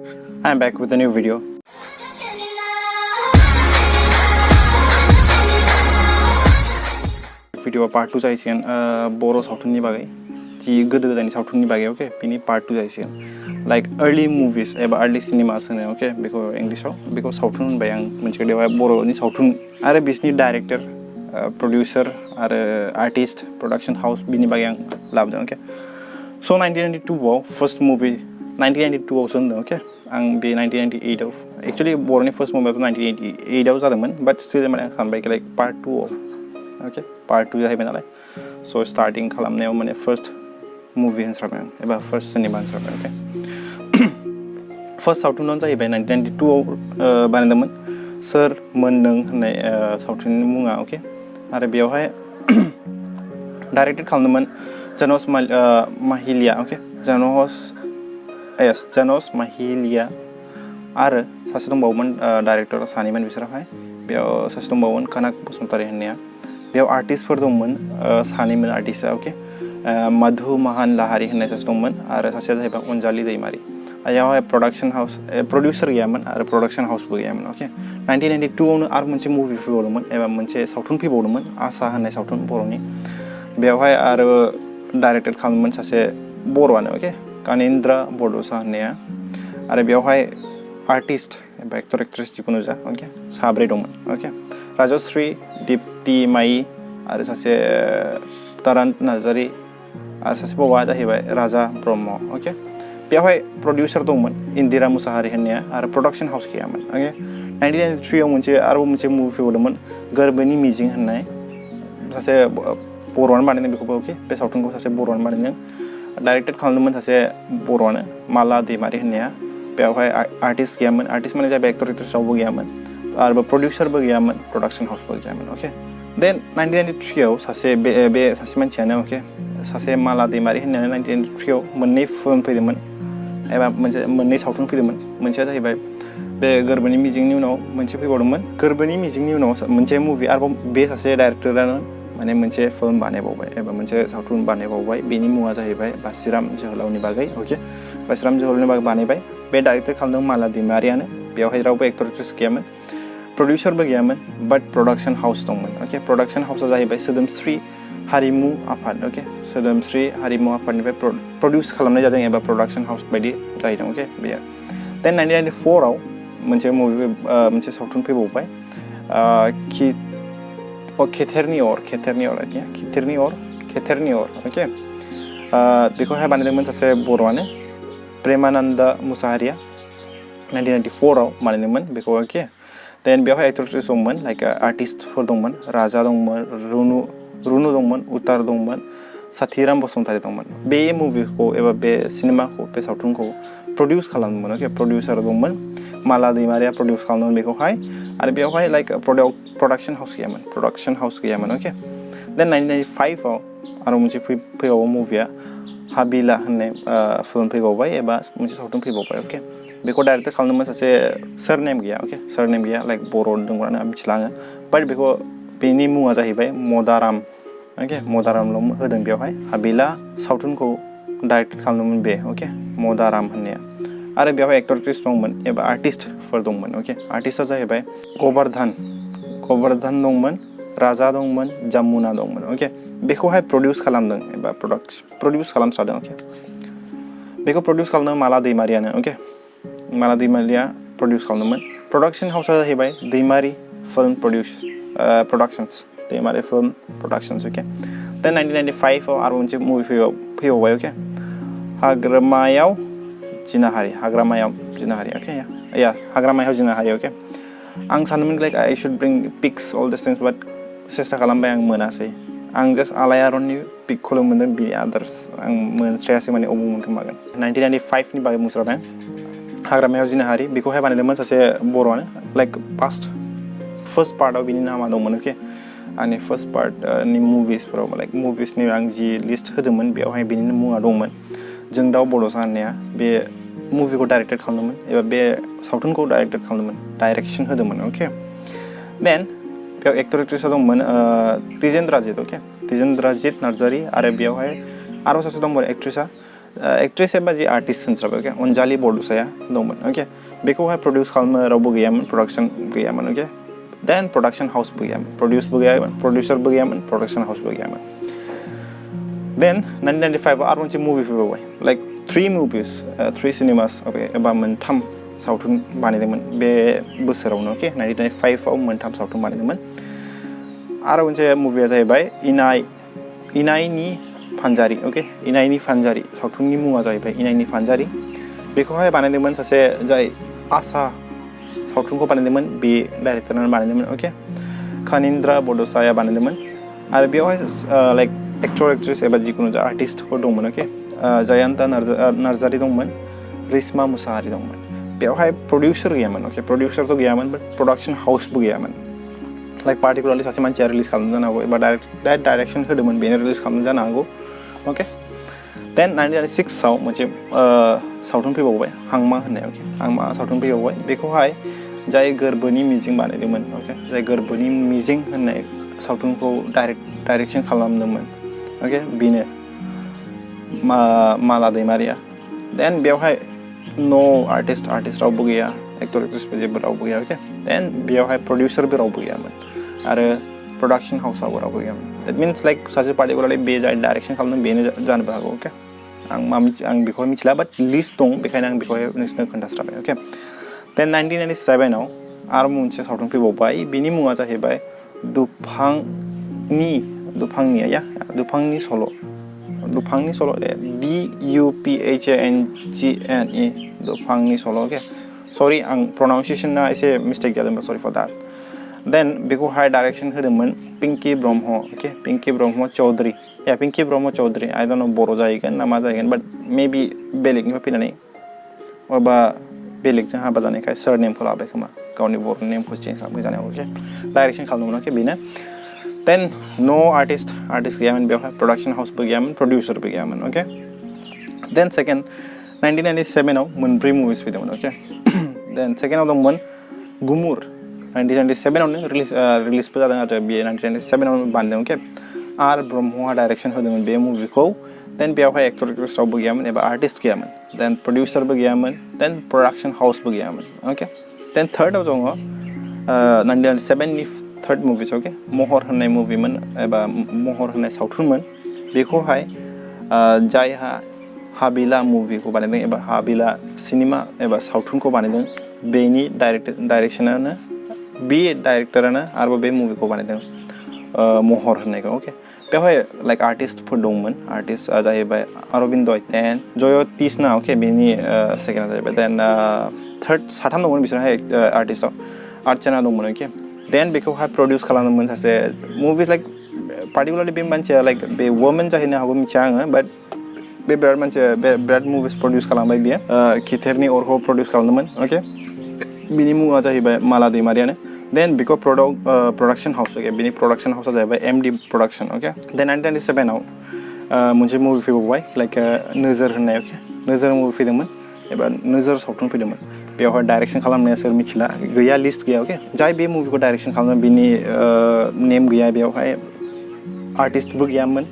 I'm back with a new video. Video part 2 जायसिगोन बर' सावथुननि बागै जि गोदो गोदायनि सावथुननि बागै ओके बिनि part 2 जायसिगोन लाइक अर्ली मुभिस एबा अर्ली सिनेमास होनो ओके बेखौ इंलिशाव बेखौ सावथुन होनबाय आं मोनसे बेवहाय बर'नि सावथुन आरो बिसोरनि डाइरेक्टर प्रडिउसार आरो आर्टिस्ट प्रडाक्शन हाउस बिनि बागै आं लाबोदों ओके स' 1992 आव फर्स्ट मुभि 1992 आवसो होनदों ओके आं बे 1998 आव एक्चुअलि बर'नि फर्स्ट मुभियाथ' 1988 आव जादोंमोन बाट स्टिल माने आं सानबाय लाइक part 2 आव ओके part 2 जाहैबाय नालाय स' स्टार्टिं खालामनायाव माने फर्स्ट मुभि होनस्राबाय आं एबा फर्स्ट सिनेमा होनस्राबाय ओके फर्स्ट सावथुनानो जाहैबाय 1992 आव बानायदोंमोन सोर मोन नों होननाय सावथुननि मुङा ओके आरो बेवहाय डाइरेक्टेड खालामदोंमोन जनस माहिलिया ओके जनस माहिलिया आरो सासे दंबावोमोन डाइरेक्टर सानैमोन बिसोरावहाय बेयाव सासे दंबावोमोन कनक बसुमतारी होननाया बेयाव आर्टिस्टफोर दंमोन सानैमोन आर्टिस्टआ ओके मधु महान लाहारी होननाय सासे दंमोन आरो सासेया जाहैबाय अनजालि दैमारि बेयावहाय प्रडाक्शन हाउस प्रडिउसार गैयामोन आरो प्रडाक्शन हाउसबो गैयामोन ओके 1992 आवनो आरो मोनसे मुभि फैबावदोंमोन एबा मोनसे सावथुन फैबावदोंमोन आसा होननाय सावथुन बर'नि बेवहाय आरो डाइरेक्टेड खालामदोंमोन सासे बर'आनो ओके कानिन्द्र बड'सा होननाया आरो बेवहाय आर्टिस्ट एबा एक्टर एक्ट्रेस जिखुनु जा ओके साब्रै दंमोन ओके राजश्री दीप्ति माई आरो सासे तारान नार्जारी आरो सासे बावआ जाहैबाय राजा ब्रह्म ओके बेवहाय प्रडिउसार दंमोन इन्दिरा मुसाहारि होननाया आरो प्रडाक्शन हाउस गैयामोन ओके 1993 आव आरोबाव मोनसे मुभि फैबावदोंमोन गोरबोनि मिजिं होननाय सासे बर'आनो बानायदों बेखौबो ओके बे सावथुनखौ सासे बर'आनो बानायदों डाइरेक्टेड खालामदोंमोन सासे बर'आनो माला दैमारि होननाया बेवहाय आर्टिस्ट गैयामोन आर्टिस्ट माने जाहैबाय एक्टर एक्ट्रेस रावबो गैयामोन आरो प्रडिउसारबो गैयामोन प्रडाक्शन हाउसबो गैयामोन ओके देन 1993 आव सासे बे सासे मानसियानो ओके सासे माला दैमारि होननायानो 1993 आव मोननै फिल्म फैदोंमोन एबा मोननै सावथुन फैदोंमोन मोनसेया जाहैबाय बे गोरबोनि मिजिंनि उनाव मोनसे फैबावदोंमोन गोरबोनि मिजिंनि उनाव मोनसे मुभि आरोबाव बे सासे डाइरेक्टरानो माने मोनसे फिल्म बानायबावबाय एबा मोनसे सावथुन बानायबावबाय बेनि मुङा जाहैबाय बासिराम जोहोलावनि बागै ओके बासिराम जोहोलावनि बागै बानायबाय बे डाइरेक्टर खालामदों माला दैमारियानो बेवहाय रावबो एक्टर एक्ट्रेस गैयामोन प्रडिउसारबो गैयामोन बाट प्रडाक्शन हाउस दंमोन ओके प्रडाक्शन हाउसआ जाहैबाय सोदोमस्रि हारिमु आफाद ओके सोदोमस्रि हारिमु आफादनिफ्राय प्रडिउस खालामनाय जादों एबा प्रडाक्शन हाउस बायदि जाहैदों ओके बेयो देन 1994 आव मोनसे मुभि मोनसे सावथुन फैबावबाय खेथेरनि अर ओके बेखौहाय बानायदोंमोन सासे बर'आनो प्रेमानन्द मुसाहारिया 1994 आव बानायदोंमोन बेखौ ओके देन बेवहाय एक्टर एक्ट्रेस दंमोन लाइक आर्टिस्टफोर दंमोन राजा दंमोन रुनु दंमोन उतार दंमोन साथिराम बसुमतारी दंमोन बे मुभिखौ एबा बे सिनेमाखौ बे सावथुनखौ प्रडिउस खालामदोंमोन ओके प्रडिउसार दंमोन माला दैमारिया प्रडिउस खालामदोंमोन बेखौहाय आरो बेवहाय लाइक प्रडाक्शन हाउस गैयामोन ओके देन 1995 आव आरो मोनसे फैबावो मुभिया हाबिला होननाय फिल्म फैबावबाय एबा मोनसे सावथुन फैबावबाय ओके बेखौ डाइरेक्टर खालामदोंमोन सासे सरनेम गैया लाइक बर' दंमोन आं मिथिला आङो बाट बेखौ बेनि मुङा जाहैबाय मदाराम ओके मदारामल' होदों बेवहाय हाबिला सावथुनखौ डाइरेक्टेड खालामदोंमोन बे ओके मदाराम होननाया आरो बेवहाय एक्टर एक्ट्रेस दंमोन एबा आर्टिस्टफोर दंमोन ओके आर्टिस्टआ जाहैबाय गबर्धन दंमोन राजा दंमोन जमुना दंमोन ओके बेखौहाय प्रडिउस खालामदों एबा प्रडिउस खालामस्रादों ओके बेखौ प्रडिउस खालामदों माला दैमारियानो ओके माला दैमारिया प्रडिउस खालामदोंमोन प्रडाक्शन हाउसआ जाहैबाय दैमारि फिल्म प्रडाक्शन्स दैमारि फिल्म प्रडाक्शन्स ओके देन 1995 आव आरो मोनसे मुभि फैबावबाय ओके हाग्रामायाव जिनाहारि ओके हाग्रामायाव जिनाहारि ओके आं सानदोंमोन like I should bring pics all this things but सेस्था खालामबाय आं मोनासै आं जास्ट आलायारननि पिकखौल' मोनदों बि आदार्स आं मोनस्रायासै माने अबाव मोनगोन 1995 नि बागै मुस्रादों हाग्रामायाव जिनाहारि बेखौहाय बानायदोंमोन सासे बर'आनो लाइक फार्स्ट पार्टआव बिनि नामा दंमोन ओके आंनि फार्स्ट पार्टनि मुभिसफोराव लाइक मुभिसनि आं जि लिस्ट होदोंमोन बेवहाय बिनि मुङा दंमोन जों दाउ बड'सा होननाया बे मुभिखौ डाइरेक्टेड खालामदोंमोन एबा बे सावथुनखौ डाइरेक्टेड खालामदोंमोन डाइरेक्सन होदोंमोन ओके देन बेयाव एक्टर एक्ट्रेसआ दंमोन तिजेन्द्रजित नार्जारी आरो बेवहाय आरो सासे दंमोन एक्ट्रेसआ एक्ट्रेस एबा जि आर्टिस्ट होनस्राबाय ओके अनजालि बरदुसाया दंमोन ओके बेखौहाय प्रडिउस खालामनो रावबो गैयामोन प्रोडाक्शन गैयामोन ओके देन प्रोडाक्शन हाउसबो गैयामोन प्रडिउसरबो गैयामन प्रोडाक्शन हाउसबो गैयामोन देन 1995 आरो मोनसे मुभि फैबावबाय लाइक 3 movies 3 cinemas ओके एबा मोनथाम सावथुन बानायदोंमोन बे बोसोरावनो ओके 1995 आव मोनथाम सावथुन बानायदोंमोन आरो मोनसे मुभिया जाहैबाय इनायनि फानजारि ओके इनायनि फानजारि सावथुननि मुङा जाहैबाय इनायनि फानजारि बेखौहाय बानायदोंमोन सासे जाय आसा सावथुनखौ बानायदोंमोन बे डाइरेक्टरानो बानायदोंमोन ओके खनिन्द्र बड'साया बानायदोंमोन आरो बेयावहाय लाइक एक्टर एक्ट्रेस एबा जिखुनु जा आर्टिस्टफोर दंमोन ओके जयन्ता नार्जारि दंमोन रिश्मा मुसाहारि दंमोन बेयावहाय प्रडिउसर गैयामोन ओके प्रडिउसरथ' गैयामोन बाट प्रडाक्शन हाउसबो गैयामोन लाइक पार्टिकुलारलि सासे मानसिया रिलिज खालामनो जानो हागौ एबा डाइरेक्शन होदोंमोन बेनो रिलिज खालामनो जानो हागौ ओके देन 1996 आव मोनसे सावथुन फैबावबाय हांमा होननाय ओके हांमा सावथुन फैबावबाय बेखौहाय जाय गोरबोनि मिजिं बानायदोंमोन ओके जाय गोरबोनि मिजिं होननाय सावथुनखौ डाइरेक्शन खालामदोंमोन ओके बेनो माला दैमारिया देन बेयावहाय नो आर्टिस्ट रावबो गैया एक्टर एक्ट्रेसबो जेबो रावबो गैया ओके देन बेयावहाय प्रडिउसरबो रावबो गैयामोन आरो प्रोडाक्शन हाउसआवबो रावबो गैयामोन देट मिन्स लाइक सासे पार्टिकुलारलि बे जाय डाइरेक्शन खालामदों बेनो जानोबो हागौ ओके आं बेखौहाय मिथिला बाट लिस्ट दं बेखायनो आं बेखौहाय नोंसोरनो खोन्थास्राबाय ओके देन 1997 आव आरो मोनसे सावथुन फैबावबाय बिनि मुङा जाहैबाय दुफांनि सल' DUPHANGNE दुफांनि सल' ओके सरि आं प्रनाउन्सिएसना एसे मिस्टेक जादोंबा सरि फर दैट देन बेखौहाय डाइरेक्शन होदोंमोन Pinky Brahma okay Pinky Brahma Choudhury I don't know बर' जाहैगोन ना मा जाहैगोन बाट मेबि बेलेगनिफ्राय फैनानै बा बेलेगजों हाबा जानायखाय सरनेमखौ लाबाय खोमा गावनि बर' नेमखौ चेन्ज खालामबाय जानायाव ओके डाइरेक्शन खालामदोंमोन ओके बेनो देन नो आर्टिस्ट गैयामोन बेवहाय प्रोडाक्शन हाउसबो गैयामोन प्रडिउसरबो गैयामोन ओके देन सेकेन्ड 1997 आव मोनब्रै मुभिस फैदोंमोन ओके देन सेकेन्डआव दंमोन गुमुर 1997 आवनो रिलिजबो जादों आरो बेयो 1997 आवनो बानायदों ओके आर ब्रह्मआ डाइरेक्शन होदोंमोन बे मुभिखौ देन बेयावहाय एक्टर एक्ट्रेस रावबो गैयामोन एबा आर्टिस्ट गैयामोन देन प्रडिउसरबो गैयामोन देन प्रोडाक्शन हाउसबो गैयामोन ओके देन थार्डआव दङ 1997 नि थार्ड मुभिस ओके महर होननाय मुभिमोन एबा महर होननाय सावथुनमोन बेखौहाय जायहा हाबिला मुभिखौ बानायदों एबा हाबिला सिनेमा एबा सावथुनखौ बानायदों बेनि डाइरेक्टरानो आरोबाव बे मुभिखौ बानायदों महर होननायखौ ओके बेवहाय लाइक आर्टिस्टफोर दंमोन आर्टिस्टआ जाहैबाय अरविन्द देन जयतिष्णा ओके बेनि सेकेन्डआ जाहैबाय देन थार्ड साथाम दंमोन बिसोरहाय आर्टिस्टआव अर्चना दंमोन ओके देन बेखौहाय प्रडिउस खालामदोंमोन सासे मुभिस लाइक पार्टिकुलारलि बे मानसिया लाइक बे वुमेन जाहैनो हागौ मिथिया आङो बाट बे बिराद मुभिस प्रडिउस खालामबाय बियो खिथेरनि अरखौ प्रडिउस खालामदोंमोन ओके बिनि मुङा जाहैबाय माला दैमारियानो देन बेखौ प्रोडाक्शन हाउस ओके बिनि प्रोडाक्शन हाउसआ जाहैबाय MD प्रोडाक्शन ओके देन 1997 आव मोनसे मुभि फैबावबाय लाइक नोजोर होननाय ओके नोजोर मुभि फैदोंमोन एबा नोजोर सावथुन फैदोंमोन बेवहाय डाइरेक्शन खालामनाया सोर मिथिला गैया लिस्ट गैया ओके जाय बे मुभिखौ डाइरेक्शन खालामदों बिनि नेम गैया बेवहाय आर्टिस्टबो गैयामोन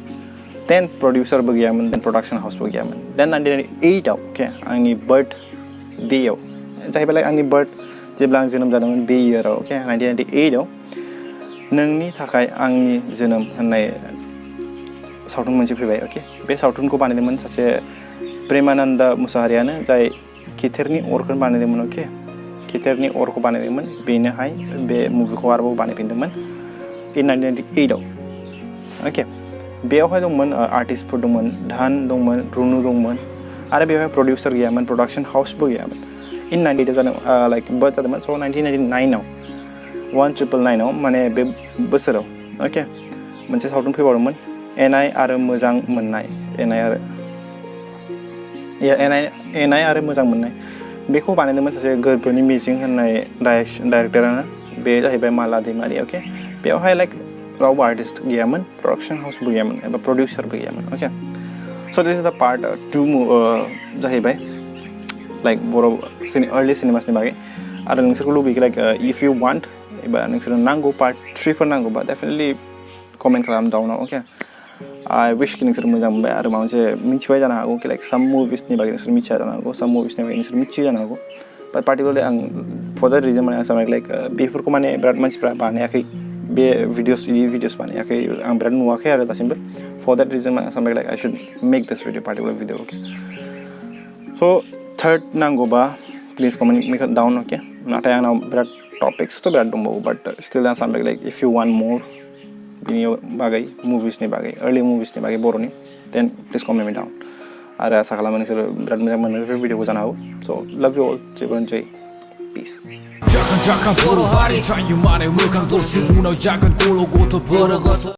देन प्रडिउसरबो गैयामोन देन प्रोडाक्शन हाउसबो गैयामोन देन 1998 आव ओके आंनि बार्थडेआव जाहैबाय आंनि जेब्ला आं जोनोम जादोंमोन बे इयाराव ओके 1998 आव नोंनि थाखाय आंनि जोनोम होननाय सावथुन मोनसे फैबाय ओके बे सावथुनखौ बानायदोंमोन सासे प्रेमानन्द मुसाहारियानो जाय खिथेरनि अरखौ बानायदोंमोन ओके खिथेरनि अरखौ बानायदोंमोन बेनोहाय बे मुभिखौ आरोबाव बानायफिनदोंमोन 1998 आव ओके बेयावहाय दंमोन आर्टिस्टफोर दंमोन धान दंमोन रुनु दंमोन आरो बेवहाय प्रडिउसर गैयामोन प्रोडाक्शन हाउसबो गैयामोन इन 98 जादों लाइक बार्थ जादोंमोन स' 1999 आव 1999 आव माने बे बोसोराव ओके मोनसे सावथुन फैबावदोंमोन एनाय आरो मोजां मोननाय एनाय आरो मोजां मोननाय बेखौ बानायदोंमोन सासे गोरबोनि मिजिं होननाय डाइरेक्टरानो बे जाहैबाय माला दैमारि ओके बेवहाय लाइक रावबो आर्टिस्ट गैयामोन प्रोडाक्शन हाउसबो गैयामोन एबा प्रडिउसरबो गैयामोन ओके स' दिस इज द पार्ट 2 जाहैबाय लाइक बर' अर्लि सिनेमासनि बागै आरो नोंसोरखौ लुबैयो लाइक इफ इउ वान्ट एबा नोंसोरनो नांगौ पार्ट 3 फोर नांगौबा डेफिनेटलि कमेन्ट खालाम डाउनाव ओके I wish कि नोंसोर मोजां मोनबाय आरो माबा मोनसे मिथिबाय जानो हागौ कि लाइक साम मुभिसनि बागै नोंसोर मिथिया जानो हागौ साम मुभिसनि बागै नोंसोर मिथियो जानो हागौ बाट पार्टिकुलारलि आं फर द्याट रिजन माने आं सानो लाइक बेफोरखौ माने बिराद मानसिफ्रा बानायाखै बे भिडिअस बानायाखै आं बिराद नुवाखै आरो दासिमबो फर द्याट रिजन आं सानबाय like I should make this video particular video okay स' थार्ड नांगौबा please comment make down okay नाथाय आंनाव बिराद टपिक्सथ' बिराद दंबावो बाट स्टिल आं सानबाय लाइक इफ इउ वान्ट मर बिनि बागै मुभिसनि बागै अर्लि मुभिसनि बागै बर'नि देन प्लिज कमेन्ट मी डाउन आरो आसा खालामो नोंसोर बिराद मोजां मोनो बे भिडिअखौ जानो हागौ स' लाभ इउ अल जेबोनोसै पिस 작은 बर 하리 자유만의 물강도 시문어 작은 꼴로 고토 벌어거쳐